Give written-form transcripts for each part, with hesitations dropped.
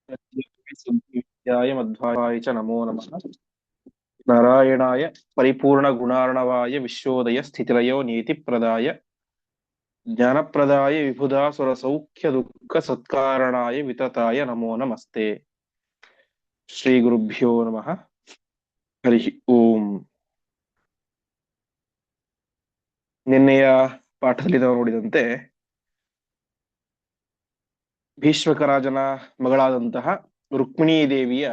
विद्याय मध्वाय च नमो नमः। नारायणाय परिपूर्णगुणार्णवाय विश्वोदय स्थितिलयो नीतिप्रदाय ज्ञानप्रदाय विबुधासुरसौख्यदुःखसत्कारणाय वितताय नमो नमस्ते। ಶ್ರೀಗುರುಭ್ಯೋ ನಮಃ. ಹರಿ ಓಂ. ನಿನ್ನೆಯ ಪಾಠದಲ್ಲಿ ನಾವು ನೋಡಿದಂತೆ ಭೀಷ್ಮಕ ರಾಜನ ಮಗಳಾದಂತಹ ರುಕ್ಮಿಣೀ ದೇವಿಯ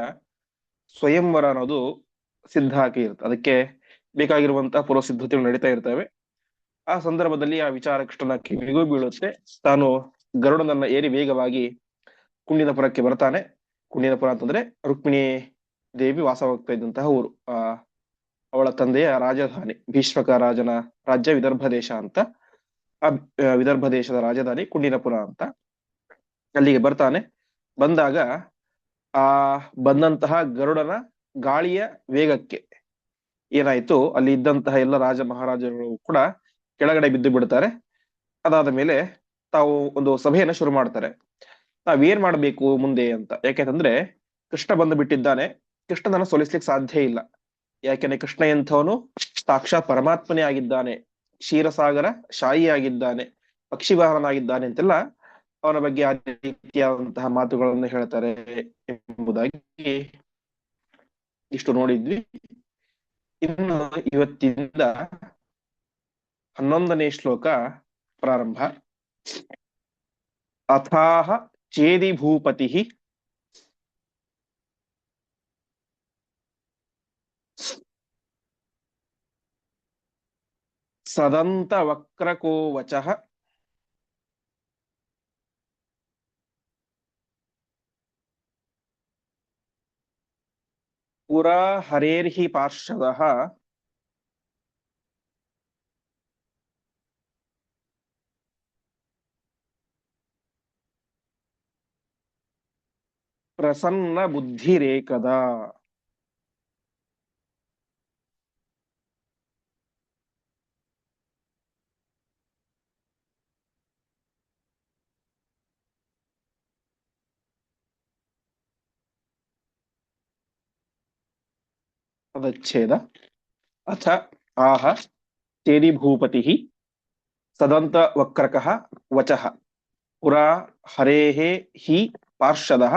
ಸ್ವಯಂವರ ಅನ್ನೋದು ಸಿದ್ಧ ಆಗಿ ಇರುತ್ತೆ. ಅದಕ್ಕೆ ಬೇಕಾಗಿರುವಂತಹ ಪೂರ್ವ ಸಿದ್ಧತೆಗಳು ನಡೀತಾ ಇರ್ತವೆ. ಆ ಸಂದರ್ಭದಲ್ಲಿ ಆ ವಿಚಾರ ಕೃಷ್ಣನ ಕಿವಿಗೂ ಬೀಳುತ್ತೆ. ತಾನು ಗರುಡನನ್ನ ಏರಿ ವೇಗವಾಗಿ ಕುಂಡಿನಪುರಕ್ಕೆ ಬರ್ತಾನೆ. ಕುಂಡಿನಪುರ ಅಂತಂದ್ರೆ ರುಕ್ಮಿಣಿ ದೇವಿ ವಾಸವಾಗ್ತಾ ಇದ್ದಂತಹ ಊರು. ಅವಳ ತಂದೆಯ ರಾಜಧಾನಿ, ಭೀಷ್ಮಕ ರಾಜನ ರಾಜ್ಯ ವಿದರ್ಭ ದೇಶ ಅಂತ. ಆ ವಿದರ್ಭ ದೇಶದ ರಾಜಧಾನಿ ಕುಂಡಿನಪುರ ಅಂತ. ಅಲ್ಲಿಗೆ ಬರ್ತಾನೆ. ಬಂದಾಗ ಆ ಬಂದಂತಹ ಗರುಡನ ಗಾಳಿಯ ವೇಗಕ್ಕೆ ಏನಾಯ್ತು, ಅಲ್ಲಿ ಇದ್ದಂತಹ ಎಲ್ಲ ರಾಜ ಮಹಾರಾಜರು ಕೂಡ ಕೆಳಗಡೆ ಬಿದ್ದು ಬಿಡ್ತಾರೆ. ಅದಾದ ಮೇಲೆ ತಾವು ಒಂದು ಸಭೆಯನ್ನ ಶುರು ಮಾಡ್ತಾರೆ. ನಾವೇನ್ ಮಾಡ್ಬೇಕು ಮುಂದೆ ಅಂತ. ಯಾಕೆಂತಂದ್ರೆ ಕೃಷ್ಣ ಬಂದು ಬಿಟ್ಟಿದ್ದಾನೆ, ಕೃಷ್ಣನನ್ನ ಸೋಲಿಸ್ಲಿಕ್ಕೆ ಸಾಧ್ಯ ಇಲ್ಲ. ಯಾಕೆಂದ್ರೆ ಕೃಷ್ಣ ಎಂಥವನು ಸಾಕ್ಷಾತ್ ಪರಮಾತ್ಮನೇ ಆಗಿದ್ದಾನೆ, ಕ್ಷೀರಸಾಗರ ಶಾಯಿ ಆಗಿದ್ದಾನೆ, ಪಕ್ಷಿವಾಹನನಾಗಿದ್ದಾನೆ ಅಂತೆಲ್ಲ ಅವನ ಬಗ್ಗೆ ಆ ರೀತಿಯಾದಂತಹ ಮಾತುಗಳನ್ನು ಹೇಳ್ತಾರೆ ಎಂಬುದಾಗಿ ಇಷ್ಟು ನೋಡಿದ್ವಿ. ಇನ್ನು ಇವತ್ತಿಂದ 11ನೇ ಶ್ಲೋಕ ಪ್ರಾರಂಭ. ಅಥಾಹ ಚೇದಿ ಭೂಪತಿ ಸದಂತ ವಕ್ರಕೋ ವಚಃ ಪುರಾ ಹರೇರ್ಹಿ ಪಾರ್ಷದಃ ಪ್ರಸನ್ನ ಬುದ್ಧಿರೇಕದ. ಪದಚ್ಛೇದ. ಅಥ ಆಹ ಚೇದಿ ಭೂಪತಿ ಸದಂತ ವಕ್ರಕಃ ವಚಃ ಪುರಾ ಹರೇಃ ಹಿ ಪಾರ್ಷದಃ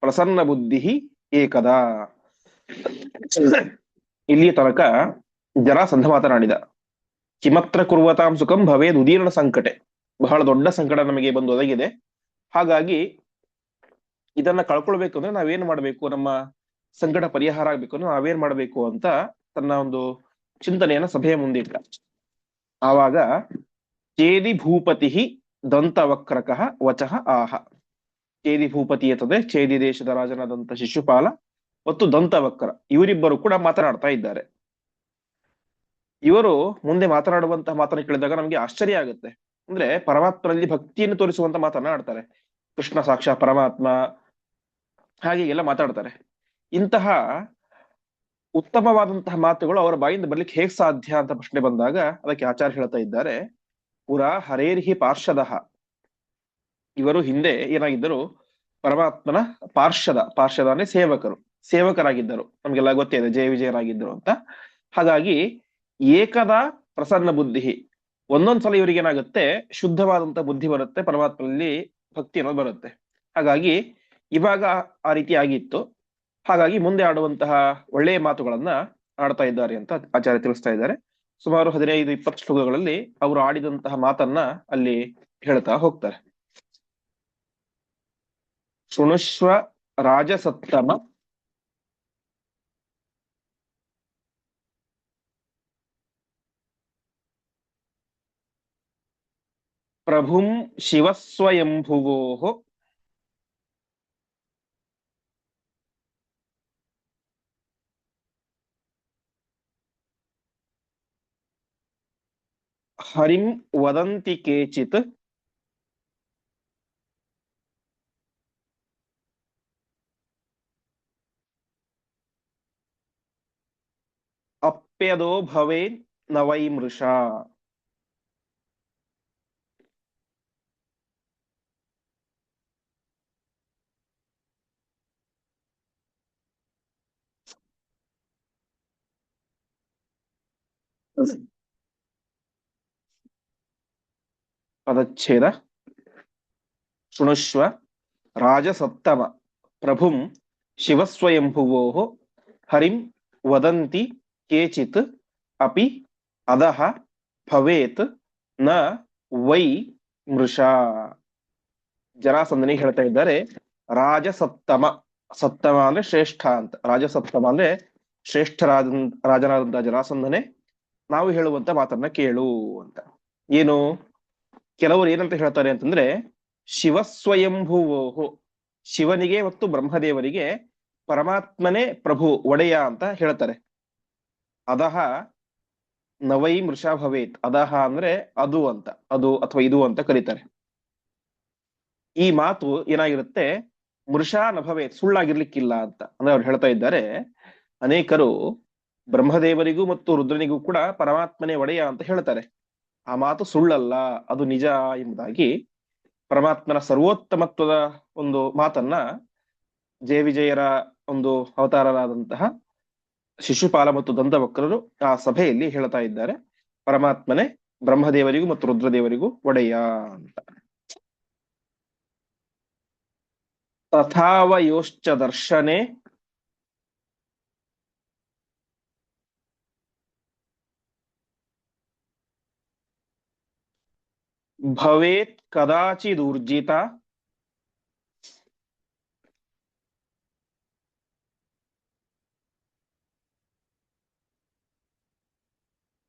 ಪ್ರಸನ್ನ ಬುದ್ಧಿ ಏಕದಾ. ಇಲ್ಲಿ ತನಕ ಜರಾಸಂಧ ಮಾತನಾಡಿದ. ಕಿಮತ್ರ ಕುರ್ವತಾಂ ಸುಖಂ ಭವೇದ್ ಉದೀರ್ಣ ಸಂಕಟೆ. ಬಹಳ ದೊಡ್ಡ ಸಂಕಟ ನಮಗೆ ಬಂದು ಒದಗಿದೆ. ಹಾಗಾಗಿ ಇದನ್ನ ಕಳ್ಕೊಳ್ಬೇಕು ಅಂದ್ರೆ ನಾವೇನ್ ಮಾಡ್ಬೇಕು, ನಮ್ಮ ಸಂಕಟ ಪರಿಹಾರ ಆಗ್ಬೇಕು ಅಂದ್ರೆ ನಾವೇನ್ ಮಾಡ್ಬೇಕು ಅಂತ ತನ್ನ ಒಂದು ಚಿಂತನೆಯನ್ನ ಸಭೆಯ ಮುಂದಿಟ್ಟ. ಆವಾಗ ಚೇದಿ ಭೂಪತಿ ದಂತವಕ್ರಕಃ ವಚಃ ಆಹ. ಚೇದಿ ಭೂಪತಿ ಅಂತಂದ್ರೆ ಚೇದಿ ದೇಶದ ರಾಜನಾದಂತ ಶಿಶುಪಾಲ ಮತ್ತು ದಂತವಕ್ರ ಇವರಿಬ್ಬರು ಕೂಡ ಮಾತನಾಡ್ತಾ ಇದ್ದಾರೆ. ಇವರು ಮುಂದೆ ಮಾತನಾಡುವಂತಹ ಮಾತನ್ನು ಕೇಳಿದಾಗ ನಮ್ಗೆ ಆಶ್ಚರ್ಯ ಆಗುತ್ತೆ. ಅಂದ್ರೆ ಪರಮಾತ್ಮನಲ್ಲಿ ಭಕ್ತಿಯನ್ನು ತೋರಿಸುವಂತ ಮಾತನ್ನ ಆಡ್ತಾರೆ. ಕೃಷ್ಣ ಸಾಕ್ಷಾ ಪರಮಾತ್ಮ ಹಾಗೆ ಎಲ್ಲ ಮಾತಾಡ್ತಾರೆ. ಇಂತಹ ಉತ್ತಮವಾದಂತಹ ಮಾತುಗಳು ಅವರ ಬಾಯಿಂದ ಬರ್ಲಿಕ್ಕೆ ಹೇಗ್ ಸಾಧ್ಯ ಅಂತ ಪ್ರಶ್ನೆ ಬಂದಾಗ ಅದಕ್ಕೆ ಆಚಾರ್ಯ ಹೇಳ್ತಾ ಇದ್ದಾರೆ, ಪುರಾ ಹರೇರ್ಹಿ ಪಾರ್ಷದಃ. ಇವರು ಹಿಂದೆ ಏನಾಗಿದ್ದರು, ಪರಮಾತ್ಮನ ಪಾರ್ಷದ ಅಂದ್ರೆ ಸೇವಕರಾಗಿದ್ದರು. ನಮ್ಗೆಲ್ಲ ಗೊತ್ತಿದೆ ಜಯ ವಿಜಯರಾಗಿದ್ದರು ಅಂತ. ಹಾಗಾಗಿ ಏಕದ ಪ್ರಸನ್ನ ಬುದ್ಧಿ, ಒಂದೊಂದ್ಸಲ ಇವರಿಗೆ ಏನಾಗುತ್ತೆ, ಶುದ್ಧವಾದಂತಹ ಬುದ್ಧಿ ಬರುತ್ತೆ, ಪರಮಾತ್ಮನಲ್ಲಿ ಭಕ್ತಿ ಅನ್ನೋದು ಬರುತ್ತೆ. ಹಾಗಾಗಿ ಇವಾಗ ಆ ರೀತಿ ಆಗಿತ್ತು. ಹಾಗಾಗಿ ಮುಂದೆ ಆಡುವಂತಹ ಒಳ್ಳೆಯ ಮಾತುಗಳನ್ನ ಆಡ್ತಾ ಇದ್ದಾರೆ ಅಂತ ಆಚಾರ್ಯ ತಿಳಿಸ್ತಾ ಇದ್ದಾರೆ. ಸುಮಾರು 15-20 ಶ್ಲೋಕಗಳಲ್ಲಿ ಅವರು ಆಡಿದಂತಹ ಮಾತನ್ನ ಅಲ್ಲಿ ಹೇಳ್ತಾ ಹೋಗ್ತಾರೆ. ಶೃಣುಷ್ವ ರಾಜಸತ್ತಮ ಪ್ರಭುಂ ಶಿವಸ್ವಯಂಭುವೋ ಹರಿಂ ವದಂತಿ ಕೇಚಿತ್ ಅಪ್ಯದೋ ಭವೇನ್ ನ ವೈ ಮೃಷಾ. ಪದಚ್ಛೇದ ಶೃಣುಷ್ವ ರಾಜಸತ್ತಮ ಪ್ರಭುಂ ಶಿವಸ್ವಯಂಭುವೋ ಹರಿಂ ವದಂತಿ ಕೇಚಿತ್ ಅಪಿ ಅಧಃ ಭವೇತ್ ನ ವೈ ಮೃಷಾ. ಜರಾಸಂಧನಿಗೆ ಹೇಳ್ತಾ ಇದ್ದಾರೆ ರಾಜಸತ್ತಮ. ಸತ್ತಮ ಅಂದ್ರೆ ಶ್ರೇಷ್ಠ ಅಂತ. ರಾಜಸತ್ತಮ ಅಂದ್ರೆ ಶ್ರೇಷ್ಠರಾದ ರಾಜನಾದಂತಹ ಜರಾಸಂಧನೆ, ನಾವು ಹೇಳುವಂತ ಮಾತನ್ನ ಕೇಳು ಅಂತ. ಏನು, ಕೆಲವರು ಏನಂತ ಹೇಳ್ತಾರೆ ಅಂತಂದ್ರೆ ಶಿವಸ್ವಯಂಭುವೋ, ಶಿವನಿಗೆ ಮತ್ತು ಬ್ರಹ್ಮದೇವರಿಗೆ ಪರಮಾತ್ಮನೇ ಪ್ರಭು ಒಡೆಯ ಅಂತ ಹೇಳ್ತಾರೆ. ಅದಹ ನವೈ ಮೃಷಾ ಭವೇತ್. ಅದಹ ಅಂದ್ರೆ ಅದು ಅಂತ, ಅದು ಅಥವಾ ಇದು ಅಂತ ಕರೀತಾರೆ. ಈ ಮಾತು ಏನಾಗಿರುತ್ತೆ, ಮೃಷಾ ನಭವೇತ್, ಸುಳ್ಳಾಗಿರ್ಲಿಕ್ಕಿಲ್ಲ ಅಂತ. ಅಂದ್ರೆ ಅವ್ರು ಹೇಳ್ತಾ ಇದ್ದಾರೆ ಅನೇಕರು ಬ್ರಹ್ಮದೇವರಿಗೂ ಮತ್ತು ರುದ್ರನಿಗೂ ಕೂಡ ಪರಮಾತ್ಮನೇ ಒಡೆಯ ಅಂತ ಹೇಳ್ತಾರೆ. ಆ ಮಾತು ಸುಳ್ಳಲ್ಲ, ಅದು ನಿಜ ಎಂಬುದಾಗಿ ಪರಮಾತ್ಮನ ಸರ್ವೋತ್ತಮತ್ವದ ಒಂದು ಮಾತನ್ನ ಜಯ ವಿಜಯರ ಒಂದು ಅವತಾರರಾದಂತಹ ಶಿಶುಪಾಲ ಮತ್ತು ದಂತವಕ್ರರು ಆ ಸಭೆಯಲ್ಲಿ ಹೇಳ್ತಾ ಇದ್ದಾರೆ, ಪರಮಾತ್ಮನೇ ಬ್ರಹ್ಮದೇವರಿಗೂ ಮತ್ತು ರುದ್ರದೇವರಿಗೂ ಒಡೆಯ ಅಂತ. ತಥಾವಯೋಶ್ಚ ದರ್ಶನೆ ಭವೇತ್ ಕದಾಚಿದೂರ್ಜಿತ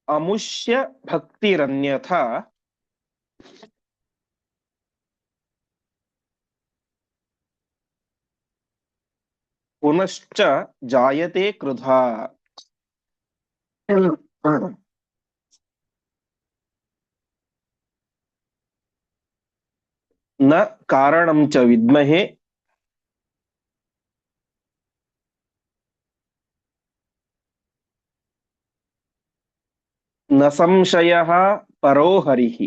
ಅಮುಷ್ಯ ಭಕ್ತಿರನ್ಯಥ ಪುನಶ್ಚ ಜಾಯತೆ ಕ್ರುಧಾ. ನ ಕಾರಣಂ ಚ ವಿದ್ಮಹೇ ನ ಸಂಶಯಃ ಪರೋ ಹರಿಃ.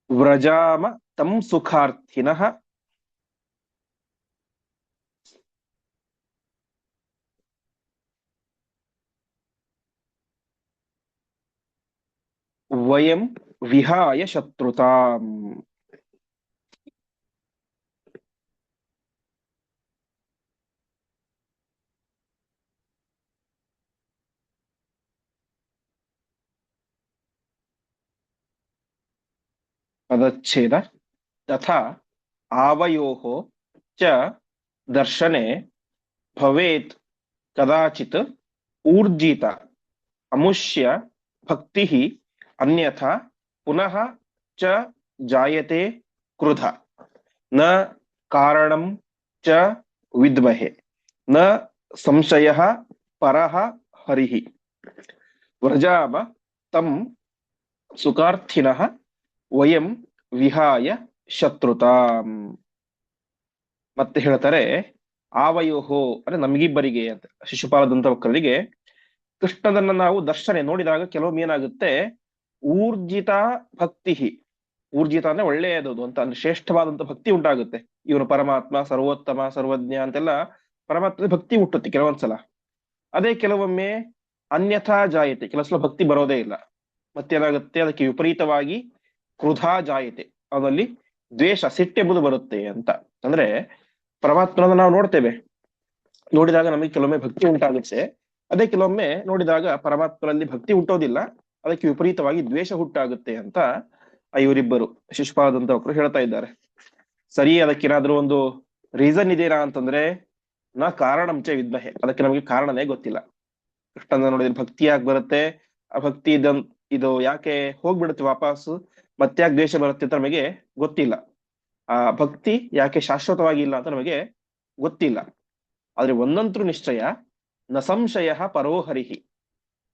ವ್ರಜಾಮ ತಂ ಸುಖಾರ್ಥಿನಃ ವಯಂ ವಿಹಾಯ ಶತ್ರುತಾಂ. ಪದಚ್ಛೇದ ತಥಾ ಆವಯೋಃ ಚ ದರ್ಶನೆ ಭವೇತ್ ಕದಾಚಿತ್ ಊರ್ಜಿತ ಅಮುಷ್ಯ ಭಕ್ತಿ ಅನ್ಯಥಾ ಪುನಃ ಚ ಜಾಯತೆ ಕ್ರುಧ. ನ ಕಾರಣಂ ಚ ವಿದ್ಮಹೆ ನ ಸಂಶಯಃ ಪರಃ ಹರಿಃ. ವ್ರಜಾಮ ತಂ ಸುಖಾರ್ಥಿನಃ ವಯಂ ವಿಹಾಯ ಶತ್ರುತಾಂ. ಮತ್ತೆ ಹೇಳ್ತಾರೆ ಆವಯೋಹೋ ಅಂದ್ರೆ ನಮಗಿಬ್ಬರಿಗೆ ಅಂತ, ಶಿಶುಪಾಲ ದಂತವಕ್ರರಿಗೆ ಕೃಷ್ಣನನ್ನ ನಾವು ದರ್ಶನೆ ನೋಡಿದಾಗ ಕೆಲವೊಮ್ಮೆ ಏನಾಗುತ್ತೆ, ಊರ್ಜಿತ ಭಕ್ತಿ, ಊರ್ಜಿತ ಅಂದ್ರೆ ಒಳ್ಳೆಯದು ಅಂತ, ಅಂದ್ರೆ ಶ್ರೇಷ್ಠವಾದಂತ ಭಕ್ತಿ ಉಂಟಾಗುತ್ತೆ. ಇವನು ಪರಮಾತ್ಮ ಸರ್ವೋತ್ತಮ ಸರ್ವಜ್ಞ ಅಂತೆಲ್ಲ ಪರಮಾತ್ಮ ಭಕ್ತಿ ಹುಟ್ಟುತ್ತೆ ಕೆಲವೊಂದ್ಸಲ. ಅದೇ ಕೆಲವೊಮ್ಮೆ ಅನ್ಯಥಾ ಜಾಯತೆ, ಕೆಲವು ಸಲ ಭಕ್ತಿ ಬರೋದೇ ಇಲ್ಲ. ಮತ್ತೇನಾಗುತ್ತೆ, ಅದಕ್ಕೆ ವಿಪರೀತವಾಗಿ ಕ್ರುಧಾ ಜಾಯತೆ, ಅದರಲ್ಲಿ ದ್ವೇಷ ಸಿಟ್ಟೆಂಬುದು ಬರುತ್ತೆ ಅಂತ. ಅಂದ್ರೆ ಪರಮಾತ್ಮನ ನಾವು ನೋಡ್ತೇವೆ, ನೋಡಿದಾಗ ನಮಗೆ ಕೆಲವೊಮ್ಮೆ ಭಕ್ತಿ ಉಂಟಾಗುತ್ತೆ. ಅದೇ ಕೆಲವೊಮ್ಮೆ ನೋಡಿದಾಗ ಪರಮಾತ್ಮನಲ್ಲಿ ಭಕ್ತಿ ಹುಟ್ಟೋದಿಲ್ಲ, ಅದಕ್ಕೆ ವಿಪರೀತವಾಗಿ ದ್ವೇಷ ಹುಟ್ಟಾಗುತ್ತೆ ಅಂತ ಇವರಿಬ್ಬರು ಶಿಶುಪಾಲದಂತವಕ್ರು ಹೇಳ್ತಾ ಇದ್ದಾರೆ. ಸರಿ, ಅದಕ್ಕೇನಾದ್ರೂ ಒಂದು ರೀಸನ್ ಇದೆಯಾ ಅಂತಂದ್ರೆ ನಾ ಕಾರಣಂಚ ವಿದ್ಮಹೆ, ಅದಕ್ಕೆ ನಮಗೆ ಕಾರಣನೇ ಗೊತ್ತಿಲ್ಲ. ಕೃಷ್ಣನ ನೋಡಿದ್ರೆ ಭಕ್ತಿ ಯಾಕೆ ಬರುತ್ತೆ, ಆ ಭಕ್ತಿ ಇದು ಯಾಕೆ ಹೋಗ್ಬಿಡುತ್ತೆ ವಾಪಸ್ಸು, ಮತ್ತೆ ಯಾಕೆ ದ್ವೇಷ ಬರುತ್ತೆ ಅಂತ ನಮಗೆ ಗೊತ್ತಿಲ್ಲ. ಆ ಭಕ್ತಿ ಯಾಕೆ ಶಾಶ್ವತವಾಗಿ ಇಲ್ಲ ಅಂತ ನಮಗೆ ಗೊತ್ತಿಲ್ಲ. ಆದ್ರೆ ಒಂದಂತೂ ನಿಶ್ಚಯ, ನ ಸಂಶಯ ಪರೋ ಹರಿಹಿ,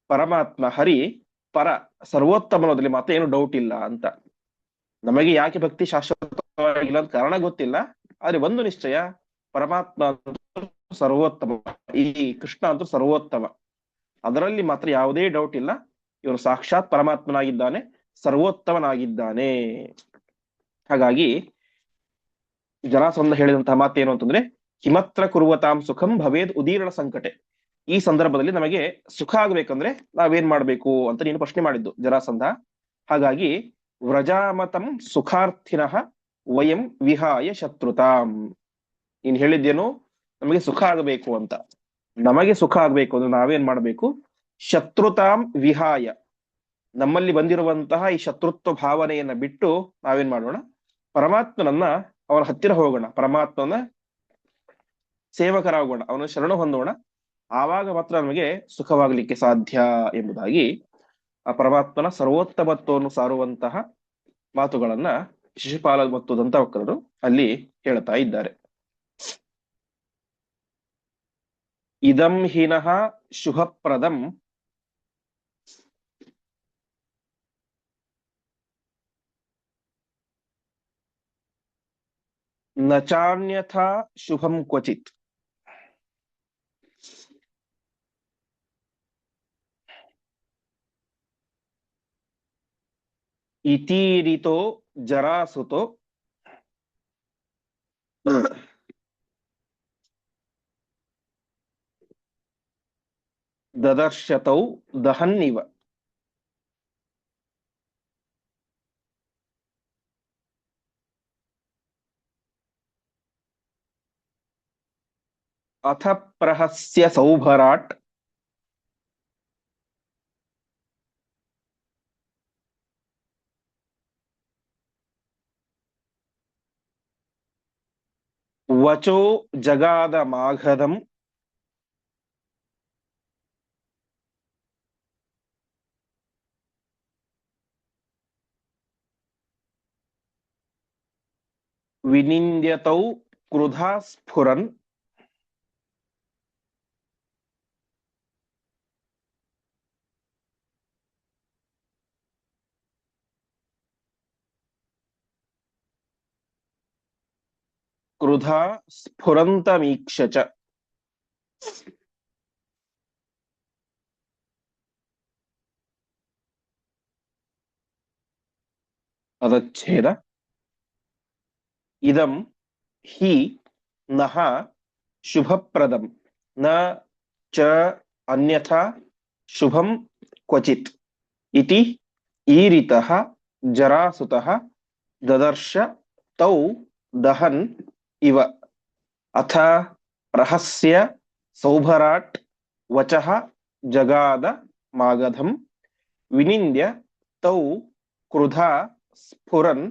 ಪರಮಾತ್ಮ ಹರಿ ಪರ ಸರ್ವೋತ್ತಮನೋದಲ್ಲಿ ಮಾತ್ರ ಏನು ಡೌಟ್ ಇಲ್ಲ ಅಂತ. ನಮಗೆ ಯಾಕೆ ಭಕ್ತಿ ಶಾಶ್ವತವಾಗಿಲ್ಲ ಅಂತ ಕಾರಣ ಗೊತ್ತಿಲ್ಲ, ಆದ್ರೆ ಒಂದು ನಿಶ್ಚಯ, ಪರಮಾತ್ಮ ಸರ್ವೋತ್ತಮ, ಈ ಕೃಷ್ಣ ಅಂತೂ ಸರ್ವೋತ್ತಮ, ಅದರಲ್ಲಿ ಮಾತ್ರ ಯಾವುದೇ ಡೌಟ್ ಇಲ್ಲ. ಇವನು ಸಾಕ್ಷಾತ್ ಪರಮಾತ್ಮನಾಗಿದ್ದಾನೆ, ಸರ್ವೋತ್ತಮನಾಗಿದ್ದಾನೆ. ಹಾಗಾಗಿ ಜರಾಸಂಧ ಹೇಳಿದಂತಹ ಮಾತೇನು ಅಂತಂದ್ರೆ, ಕಿಮತ್ರ ಕುರುವತಾಂ ಸುಖಂ ಭವೇದ್ ಉದೀರ್ಣ ಸಂಕಟೆ. ಈ ಸಂದರ್ಭದಲ್ಲಿ ನಮಗೆ ಸುಖ ಆಗ್ಬೇಕಂದ್ರೆ ನಾವೇನ್ ಮಾಡ್ಬೇಕು ಅಂತ ನೀನು ಪ್ರಶ್ನೆ ಮಾಡಿದ್ದು ಜರಾಸಂಧ. ಹಾಗಾಗಿ ವ್ರಜಾಮತಂ ಸುಖಾರ್ಥಿನಃ ವಯಂ ವಿಹಾಯ ಶತ್ರುತಾಂ. ನೀನ್ ಹೇಳಿದ್ದೇನು, ನಮಗೆ ಸುಖ ಆಗಬೇಕು ಅಂತ. ನಮಗೆ ಸುಖ ಆಗ್ಬೇಕು ಅಂದ್ರೆ ನಾವೇನ್ ಮಾಡ್ಬೇಕು? ಶತ್ರುತಾಂ ವಿಹಾಯ, ನಮ್ಮಲ್ಲಿ ಬಂದಿರುವಂತಹ ಈ ಶತ್ರುತ್ವ ಭಾವನೆಯನ್ನ ಬಿಟ್ಟು ನಾವೇನ್ ಮಾಡೋಣ? ಪರಮಾತ್ಮನನ್ನ, ಅವನ ಹತ್ತಿರ ಹೋಗೋಣ, ಪರಮಾತ್ಮನ ಸೇವಕರಾಗೋಣ, ಅವನ ಶರಣ ಹೊಂದೋಣ. ಆವಾಗ ಮಾತ್ರ ನಮಗೆ ಸುಖವಾಗಲಿಕ್ಕೆ ಸಾಧ್ಯ ಎಂಬುದಾಗಿ ಆ ಪರಮಾತ್ಮನ ಸರ್ವೋತ್ತಮತ್ವವನ್ನು ಸಾರುವಂತಹ ಮಾತುಗಳನ್ನ ಶಿಶುಪಾಲ ಮತ್ತು ದಂತವಕ್ರರು ಅಲ್ಲಿ ಹೇಳ್ತಾ ಇದ್ದಾರೆ. ಇದಂ ಹಿನಃ ಶುಭಪ್ರದಂ ನ ಚಾನ್ಯಥಾ ಶುಭಂ ಕ್ವಚಿತ್. ಇತೀರಿತೋ ಜರಾಸುತೋ ದದರ್ಶತೌ ದಹನ್ನಿವ. ಅಥ ಪ್ರಹಸ್ಯ ಸೌಭರಾಟ್ ವಚೋ ಜಗಾದ ಮಾಘದಂ ವಿನಿಂದ್ಯತೌ ಕ್ರುಧಾ ಸ್ಫುರನ್ ಕ್ರುಧಾ ಸ್ಫುರಂತಮೀಕ್ಷ ಚ. ಪದಚ್ಛೇದ. ಇದಂ ಹಿ ನಃ ಶುಭಪ್ರದಂ ನ ಚ ಅನ್ಯಥಾ ಶುಭಂ ಕ್ವಚಿತ್ ಇತಿ ಈರಿತಃ ಜರಾಸುತಃ ದದರ್ಶ ತೌ ದಹನ್ ಇವ. ಅಥ ಪ್ರಹಸ್ಯ ಸೌಭರಾಟ್ ವಚಃ ಜಗಾದ ಮಾಗಧಂ ವಿನಿಂದ್ಯ ತೌ ಕ್ರುಧಾ ಸ್ಫುರನ್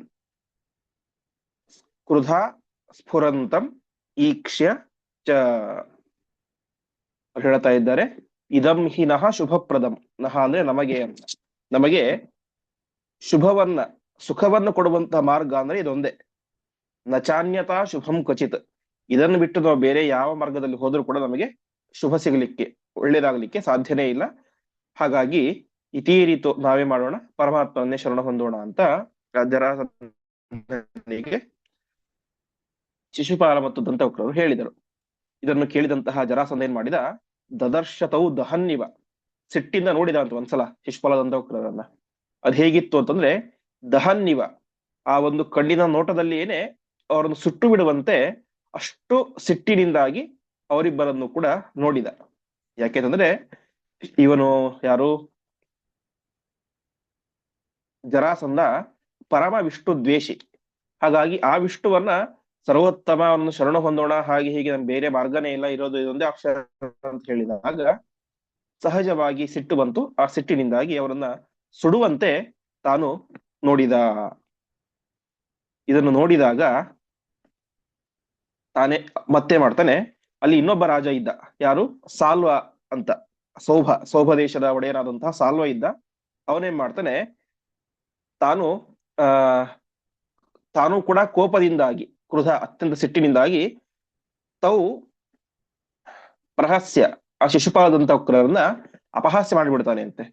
ಕ್ರುಧಾ ಸ್ಫುರಂತಂ ಈಕ್ಷ್ಯ ಚ. ಹೇಳ್ತಾ ಇದ್ದಾರೆ, ಇದಂ ಹಿ ನಃ ಶುಭಪ್ರದಂ. ನಹ ಅಂದ್ರೆ ನಮಗೆ ಅಂತ. ನಮಗೆ ಶುಭವನ್ನ, ಸುಖವನ್ನು ಕೊಡುವಂತಹ ಮಾರ್ಗ ಅಂದ್ರೆ ಇದೊಂದೇ. ನಚಾನ್ಯತಾ ಶುಭಂ ಕ್ವಚಿತ್. ಇದನ್ನು ಬಿಟ್ಟು ನಾವು ಬೇರೆ ಯಾವ ಮಾರ್ಗದಲ್ಲಿ ಹೋದ್ರೂ ಕೂಡ ನಮಗೆ ಶುಭ ಸಿಗಲಿಕ್ಕೆ, ಒಳ್ಳೇದಾಗಲಿಕ್ಕೆ ಸಾಧ್ಯನೇ ಇಲ್ಲ. ಹಾಗಾಗಿ ಇತೀರಿತು, ನಾವೇ ಮಾಡೋಣ, ಪರಮಾತ್ಮನ್ನೇ ಶರಣ ಹೊಂದೋಣ ಅಂತ ಜರಾಸಂಧನಿಗೆ ಶಿಶುಪಾಲ ಮತ್ತು ದಂತವಕ್ರರು ಹೇಳಿದರು. ಇದನ್ನು ಕೇಳಿದಂತಹ ಜರಾಸಂಧ ಏನ್ ಮಾಡಿದ? ದದರ್ಶತೌ ದಹನ್ನಿವ, ಸಿಟ್ಟಿಂದ ನೋಡಿದ ಅಂತ ಒಂದ್ಸಲ ಶಿಶುಪಾಲ ದಂತವಕ್ರರನ್ನ. ಅದ್ ಹೇಗಿತ್ತು ಅಂತಂದ್ರೆ, ದಹನ್ನಿವ, ಆ ಒಂದು ಕಣ್ಣಿನ ನೋಟದಲ್ಲಿ ಏನೇ ಅವರನ್ನು ಸುಟ್ಟು ಬಿಡುವಂತೆ ಅಷ್ಟು ಸಿಟ್ಟಿನಿಂದಾಗಿ ಅವರಿಬ್ಬರನ್ನು ಕೂಡ ನೋಡಿದ. ಯಾಕೆಂತಂದ್ರೆ ಇವನು ಯಾರು? ಜರಾಸಂಧ ಪರಮ ವಿಷ್ಣು ದ್ವೇಷಿ. ಹಾಗಾಗಿ ಆ ವಿಷ್ಣುವನ್ನ ಸರ್ವೋತ್ತಮವನ್ನು ಶರಣ ಹೊಂದೋಣ, ಹಾಗೆ ಹೀಗೆ ನನ್ ಬೇರೆ ಮಾರ್ಗನೇ ಇಲ್ಲ, ಇರೋದು ಇದೊಂದೇ ಅಕ್ಷರ ಅಂತ ಹೇಳಿದಾಗ ಸಹಜವಾಗಿ ಸಿಟ್ಟು ಬಂತು. ಆ ಸಿಟ್ಟಿನಿಂದಾಗಿ ಅವರನ್ನ ಸುಡುವಂತೆ ತಾನು ನೋಡಿದ. ಇದನ್ನು ನೋಡಿದಾಗ ತಾನೇ ಮತ್ತೆ ಮಾಡ್ತಾನೆ, ಅಲ್ಲಿ ಇನ್ನೊಬ್ಬ ರಾಜ ಇದ್ದ. ಯಾರು? ಸಾಲ್ವ ಅಂತ. ಸೌಭ ದೇಶದ ಒಡೆಯರಾದಂತಹ ಸಾಲ್ವ ಇದ್ದ. ಅವನೇನ್ ಮಾಡ್ತಾನೆ, ತಾನು ಆ ತಾನು ಕೂಡ ಕೋಪದಿಂದಾಗಿ, ಕ್ರುಧ, ಅತ್ಯಂತ ಸಿಟ್ಟಿನಿಂದಾಗಿ ತೌ ಪ್ರಹಸ್ಯ, ಆ ಶಿಶುಪಾಲದಂತವಕ್ರರನ್ನ ಅಪಹಾಸ್ಯ ಮಾಡಿಬಿಡ್ತಾನೆ ಅಂತೆ.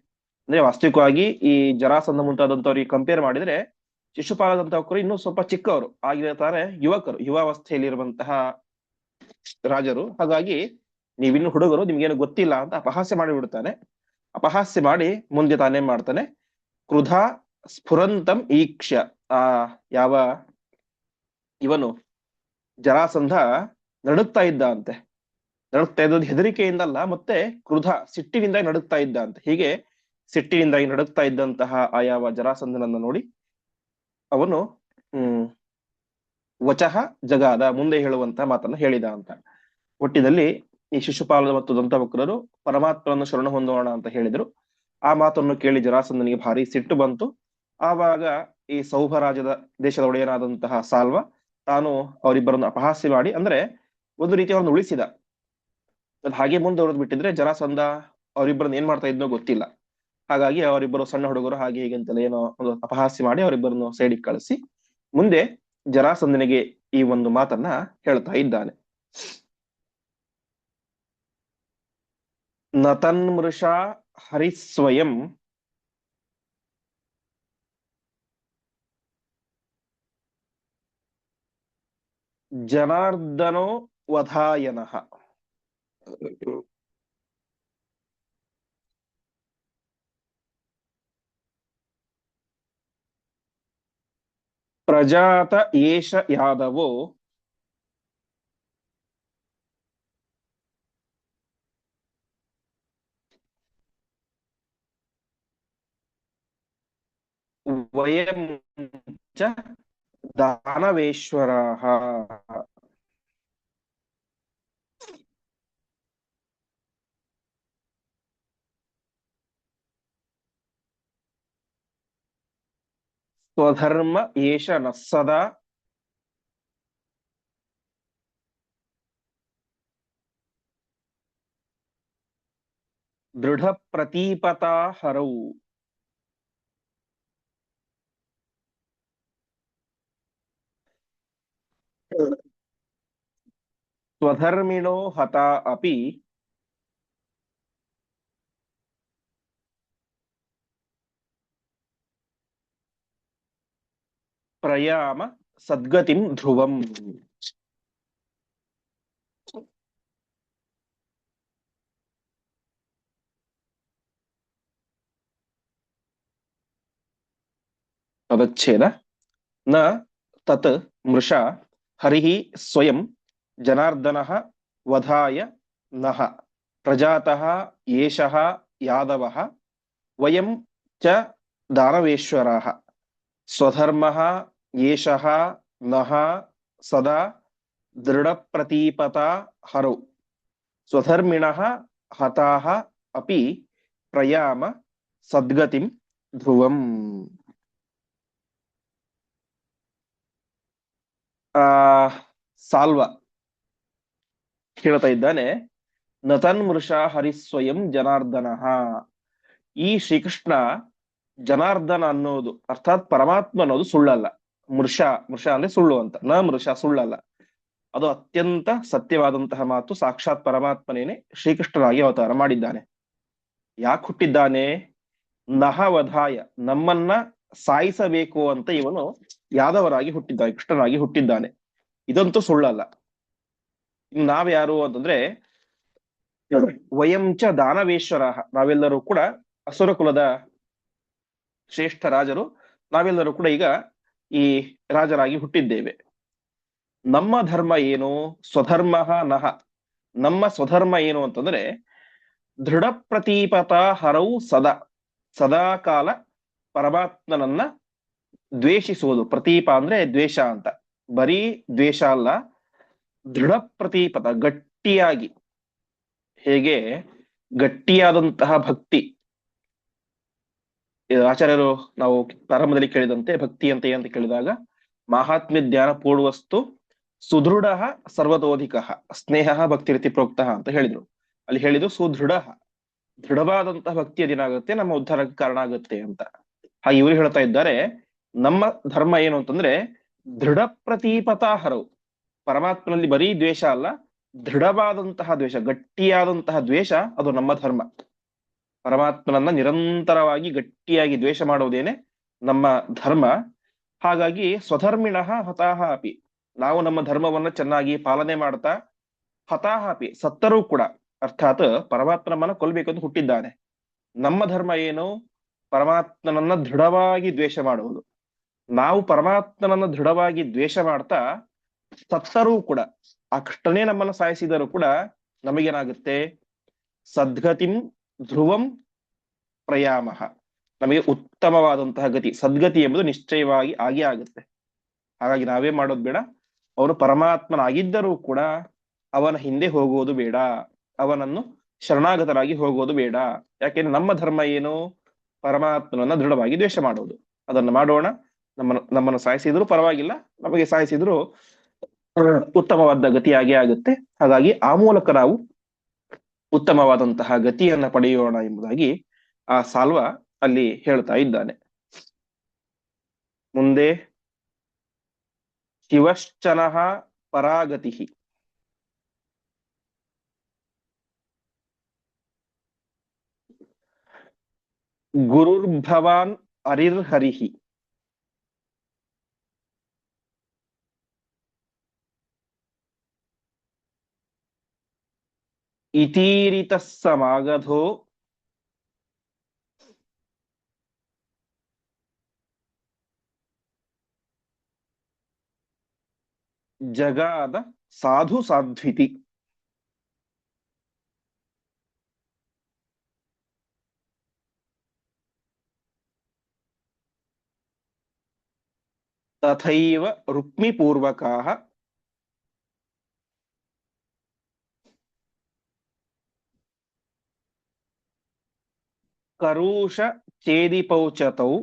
ಅಂದ್ರೆ ವಾಸ್ತವಿಕವಾಗಿ ಈ ಜರಾಸಂಧ ಮುಂತಾದಂತವ್ರಿಗೆ ಕಂಪೇರ್ ಮಾಡಿದ್ರೆ ಶಿಶುಪಾಲದಂತವಕ್ರು ಇನ್ನೂ ಸ್ವಲ್ಪ ಚಿಕ್ಕವರು ಆಗಿರ್ತಾರೆ, ಯುವಕರು, ಯುವಾವಸ್ಥೆಯಲ್ಲಿರುವಂತಹ ರಾಜರು. ಹಾಗಾಗಿ ನೀವಿನ್ನು ಹುಡುಗರು, ನಿಮ್ಗೇನು ಗೊತ್ತಿಲ್ಲ ಅಂತ ಅಪಹಾಸ್ಯ ಮಾಡಿಬಿಡ್ತಾನೆ. ಅಪಹಾಸ್ಯ ಮಾಡಿ ಮುಂದೆ ತಾನೇನ್ ಮಾಡ್ತಾನೆ, ಕ್ರುಧ ಸ್ಫುರಂತಂ ಈಕ್ಷ್ಯ, ಆ ಯಾವ ಇವನು ಜರಾಸಂಧ ನಡುಗ್ತಾ ಇದ್ದ ಅಂತೆ. ನಡುಗ್ತಾ ಇದ್ದದ್ದು ಹೆದರಿಕೆಯಿಂದಲ್ಲ, ಮತ್ತೆ ಕ್ರುಧ, ಸಿಟ್ಟಿನಿಂದಾಗಿ ನಡುಗ್ತಾ ಇದ್ದ ಅಂತ. ಹೀಗೆ ಸಿಟ್ಟಿನಿಂದಾಗಿ ನಡುಗ್ತಾ ಇದ್ದಂತಹ ಆ ಯಾವ ಜರಾಸಂಧನನ್ನ ನೋಡಿ ಅವನು ಹ್ಮ್ ವಚಃ ಜಗಾದ, ಮುಂದೆ ಹೇಳುವಂತಹ ಮಾತನ್ನ ಹೇಳಿದ ಅಂತ. ಒಟ್ಟಿನಲ್ಲಿ ಈ ಶಿಶುಪಾಲ ಮತ್ತು ದಂತವಕ್ರರು ಪರಮಾತ್ಮನನ್ನು ಶರಣ ಹೊಂದೋಣ ಅಂತ ಹೇಳಿದ್ರು. ಆ ಮಾತನ್ನು ಕೇಳಿ ಜರಾಸಂಧನಿಗೆ ಭಾರಿ ಸಿಟ್ಟು ಬಂತು. ಆವಾಗ ಈ ಸೌಭರಾಜದ ದೇಶದ ಒಡೆಯನಾದಂತಹ ಸಾಲ್ವ ತಾನು ಅವರಿಬ್ಬರನ್ನು ಅಪಹಾಸ್ಯ ಮಾಡಿ, ಅಂದ್ರೆ ಒಂದು ರೀತಿ ಅವರನ್ನು ಉಳಿಸಿದ. ಅದು ಹಾಗೆ ಮುಂದುವರೆದು ಬಿಟ್ಟಿದ್ರೆ ಜರಾಸಂಧ ಅವರಿಬ್ಬರನ್ನ ಏನ್ ಮಾಡ್ತಾ ಇದ್ನೋ ಗೊತ್ತಿಲ್ಲ. ಹಾಗಾಗಿ ಅವರಿಬ್ಬರು ಸಣ್ಣ ಹುಡುಗರು ಹಾಗೆ ಹೀಗೆ ಅಂತಲೇ ಏನೋ ಒಂದು ಅಪಹಾಸ್ಯ ಮಾಡಿ ಅವರಿಬ್ಬರನ್ನು ಸೈಡಿಗೆ ಕಳಿಸಿ ಮುಂದೆ ಜರಾಸಂಧನಿಗೆ ಈ ಒಂದು ಮಾತನ್ನ ಹೇಳ್ತಾ ಇದ್ದಾನೆ. ನತನ್ಮೃಷಾ ಹರಿಸ್ವಯಂ ಜನಾರ್ದನೋ ವಧಾಯನಃ. ಪ್ರಜಾತ ಏಷ ಯಾದವೋ ವಯಂ ಚ ದಾನವೇಶ್ವರಾಃ. ಸ್ವಧರ್ಮ ಏಷ ನ ಸದಾ ದೃಢ ಪ್ರತೀಪತಾ ಹರೌ. ಸ್ವಧರ್ಮಿಣೋ ಹತಾ ಅಪಿ ಪ್ರಯಾಮ ಸದ್ಗತಿಂ ಧ್ರುವಂ. ಪದಚ್ಛೇದ. ನ ತತ್ ಮೃಷಾ ಹರಿಃ ಸ್ವಯಂ ಜನಾರ್ದನಃ ವಧಾಯ ನಃ ಪ್ರಜಾತಃ ಏಷಃ ಯಾದವಃ ವಯಂ ಚ ದಾನವೇಶ್ವರಾಃ ಸ್ವಧರ್ಮಃ ಏಷಃ ನಃ ಸದಾ ದೃಢಪ್ರತೀಪತಾ ಹರೌ. ಸ್ವಧರ್ಮಿಣಃ ಹತಾಃ ಅಪಿ ಪ್ರಯಾಮ ಸದ್ಗತಿಂ ಧ್ರುವಂ. ಆ ಸಾಲ್ವ ಹೇಳ್ತಾ ಇದ್ದಾನೆ, ನತನ್ಮೃಷಾ ಹರಿಸ್ವಯಂ ಜನಾರ್ದನಃ. ಈ ಶ್ರೀಕೃಷ್ಣ ಜನಾರ್ದನ ಅನ್ನೋದು ಅರ್ಥಾತ್ ಪರಮಾತ್ಮ ಅನ್ನೋದು ಸುಳ್ಳಲ್ಲ. ಮೃಷ ಅಂದ್ರೆ ಸುಳ್ಳು ಅಂತ. ನ ಮೃಷ ಸುಳ್ಳಲ್ಲ, ಅದು ಅತ್ಯಂತ ಸತ್ಯವಾದಂತಹ ಮಾತು. ಸಾಕ್ಷಾತ್ ಪರಮಾತ್ಮನೇನೆ ಶ್ರೀಕೃಷ್ಣನಾಗಿ ಅವತಾರ ಮಾಡಿದ್ದಾನೆ. ಯಾಕೆ ಹುಟ್ಟಿದ್ದಾನೆ? ನಹವಧಾಯ, ನಮ್ಮನ್ನ ಸಾಯಿಸಬೇಕು ಅಂತ ಇವನು ಯಾದವರಾಗಿ ಹುಟ್ಟಿದ್ದಾನೆ, ಕೃಷ್ಣನಾಗಿ ಹುಟ್ಟಿದ್ದಾನೆ. ಇದಂತೂ ಸುಳ್ಳಲ್ಲ. ನಾವ್ಯಾರು ಅಂತಂದ್ರೆ ವಯಂಚ ದಾನವೇಶ್ವರ, ನಾವೆಲ್ಲರೂ ಕೂಡ ಅಸುರ ಕುಲದ ಶ್ರೇಷ್ಠ ರಾಜರು. ನಾವೆಲ್ಲರೂ ಕೂಡ ಈಗ ಈ ರಾಜರಾಗಿ ಹುಟ್ಟಿದ್ದೇವೆ. ನಮ್ಮ ಧರ್ಮ ಏನು? ಸ್ವಧರ್ಮ ನಹ. ನಮ್ಮ ಸ್ವಧರ್ಮ ಏನು ಅಂತಂದ್ರೆ ದೃಢ ಪ್ರತೀಪತಾ ಹರವು ಸದಾ, ಸದಾ ಕಾಲ ಪರಮಾತ್ಮನನ್ನ ದ್ವೇಷಿಸುವುದು. ಪ್ರತೀಪ ಅಂದ್ರೆ ದ್ವೇಷ ಅಂತ. ಬರೀ ದ್ವೇಷ ಅಲ್ಲ, ದೃಢ ಪ್ರತೀಪತ, ಗಟ್ಟಿಯಾಗಿ. ಹೇಗೆ ಗಟ್ಟಿಯಾದಂತಹ ಭಕ್ತಿ. ಆಚಾರ್ಯರು ನಾವು ಪ್ರಾರಂಭದಲ್ಲಿ ಕೇಳಿದಂತೆ ಭಕ್ತಿ ಅಂತ ಏನಂತ ಕೇಳಿದಾಗ, ಮಾಹಾತ್ಮ್ಯ ಜ್ಞಾನ ಪೂರ್ವಸ್ತು ಸುದೃಢ ಸರ್ವತೋಧಿಕ ಸ್ನೇಹ ಭಕ್ತಿ ರೀತಿ ಪ್ರೋಕ್ತ ಅಂತ ಹೇಳಿದ್ರು. ಅಲ್ಲಿ ಹೇಳಿದ್ರು ಸುದೃಢ, ದೃಢವಾದಂತಹ ಭಕ್ತಿ ಅದೇನಾಗುತ್ತೆ ನಮ್ಮ ಉದ್ಧಾರಕ್ಕೆ ಕಾರಣ ಆಗುತ್ತೆ ಅಂತ. ಹಾಗೆ ಇವರು ಹೇಳ್ತಾ ಇದ್ದಾರೆ, ನಮ್ಮ ಧರ್ಮ ಏನು ಅಂತಂದ್ರೆ ದೃಢ ಪ್ರತೀಪತಾ ಹರವು. ಪರಮಾತ್ಮನಲ್ಲಿ ಬರೀ ದ್ವೇಷ ಅಲ್ಲ, ದೃಢವಾದಂತಹ ದ್ವೇಷ, ಗಟ್ಟಿಯಾದಂತಹ ದ್ವೇಷ, ಅದು ನಮ್ಮ ಧರ್ಮ. ಪರಮಾತ್ಮನನ್ನ ನಿರಂತರವಾಗಿ ಗಟ್ಟಿಯಾಗಿ ದ್ವೇಷ ಮಾಡುವುದೇನೆ ನಮ್ಮ ಧರ್ಮ. ಹಾಗಾಗಿ ಸ್ವಧರ್ಮಿಣಃ ಹತಾಹ ಅಪಿ, ನಾವು ನಮ್ಮ ಧರ್ಮವನ್ನ ಚೆನ್ನಾಗಿ ಪಾಲನೆ ಮಾಡ್ತಾ, ಹತಾಹ ಅಪಿ, ಸತ್ತರೂ ಕೂಡ, ಅರ್ಥಾತ್ ಪರಮಾತ್ಮನನ್ನ ಕೊಲ್ಬೇಕಂತ ಹುಟ್ಟಿದ್ದಾನೆ. ನಮ್ಮ ಧರ್ಮ ಏನು? ಪರಮಾತ್ಮನನ್ನ ದೃಢವಾಗಿ ದ್ವೇಷ ಮಾಡುವುದು. ನಾವು ಪರಮಾತ್ಮನನ್ನ ದೃಢವಾಗಿ ದ್ವೇಷ ಮಾಡ್ತಾ ಸತ್ತರೂ ಕೂಡ, ಆ ಕೃಷ್ಣನೇ ನಮ್ಮನ್ನ ಸಾಯಿಸಿದರೂ ಕೂಡ ನಮಗೇನಾಗುತ್ತೆ, ಸದ್ಗತಿಂ ಧ್ರುವಂ ಪ್ರಯಾಮಹ, ನಮಗೆ ಉತ್ತಮವಾದಂತಹ ಗತಿ, ಸದ್ಗತಿ ಎಂಬುದು ನಿಶ್ಚಯವಾಗಿ ಆಗೇ ಆಗುತ್ತೆ. ಹಾಗಾಗಿ ನಾವೇ ಮಾಡೋದು ಬೇಡ, ಅವನು ಪರಮಾತ್ಮನಾಗಿದ್ದರೂ ಕೂಡ ಅವನ ಹಿಂದೆ ಹೋಗುವುದು ಬೇಡ, ಅವನನ್ನು ಶರಣಾಗತರಾಗಿ ಹೋಗೋದು ಬೇಡ. ಯಾಕೆಂದ್ರೆ ನಮ್ಮ ಧರ್ಮ ಏನು, ಪರಮಾತ್ಮನನ್ನ ದೃಢವಾಗಿ ದ್ವೇಷ ಮಾಡುವುದು. ಅದನ್ನು ಮಾಡೋಣ. ನಮ್ಮನ್ನು ಸಾಯಿಸಿದ್ರು ಪರವಾಗಿಲ್ಲ, ನಮಗೆ ಸಾಯಿಸಿದ್ರು ಉತ್ತಮವಾದ ಗತಿಯಾಗೇ ಆಗುತ್ತೆ. ಹಾಗಾಗಿ ಆ ಮೂಲಕ ನಾವು ಉತ್ತಮವಾದಂತಹ ಗತಿಯನ್ನ ಪಡೆಯೋಣ ಎಂಬುದಾಗಿ ಆ ಸಾಲ್ವ ಅಲ್ಲಿ ಹೇಳ್ತಾ ಇದ್ದಾನೆ. ಮುಂದೆ ಶಿವಶ್ಚನಃ ಪರಾಗತಿ, ಗುರುರ್ಭವಾನ್ ಹರಿರ್ಹರಿಹಿ, ಇತೀರಿತಃ ಸಮಾಗಧೋ ಜಗಾದ ಸಾಧು ಸಾಧ್ವಿತಿ. ತಥೈವ ರುಕ್ಮಿಪೂರ್ವಕಾಃ ಕರುಷ ಛೇದಿಪೌಚತೌ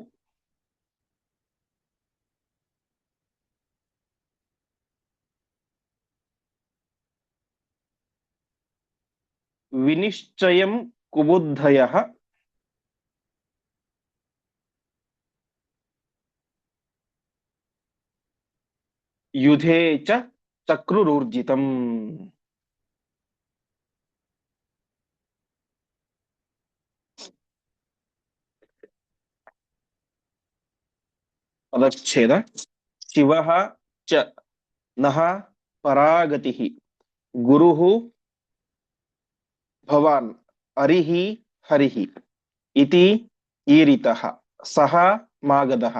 ವಿನಿಶ್ಚಯಂ ಕುಬುದ್ಧಯಃ ಯುಧೇ ಚ ಚಕ್ರುರೂರ್ಜಿತಂ. ಪದಚ್ಛೇದ. ಶಿವಃ ಚ ನಃ ಪರಾಗತಿಃ ಗುರುಃ ಭವಾನ್ ಹರಿಃ ಹರಿಃ ಇತಿ ಈರಿತಃ ಸಹ ಮಾಗಧಃ